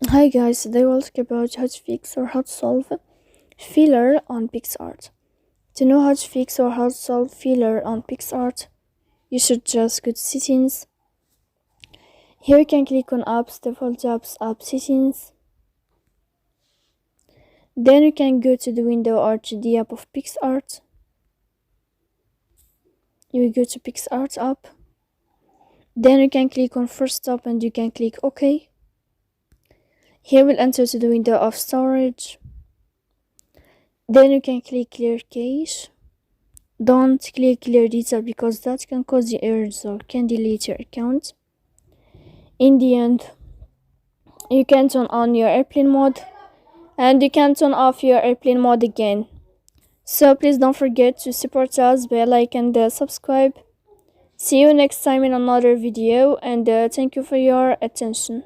Hi guys, today we'll talk about how to fix or how to solve failure on Picsart. To know how to fix or how to solve failure on Picsart, you should just go to settings. Here you can click on apps, default apps, app settings. Then you can go to the window or to the app of Picsart. You will go to Picsart app. Then you can click on first stop and you can click OK. Here we'll enter to the window of storage. Then you can click clear cache. Don't click clear detail because that can cause you errors or can delete your account. In the end, you can turn on your airplane mode and you can turn off your airplane mode again. So please don't forget to support us by like and subscribe. See you next time in another video and thank you for your attention.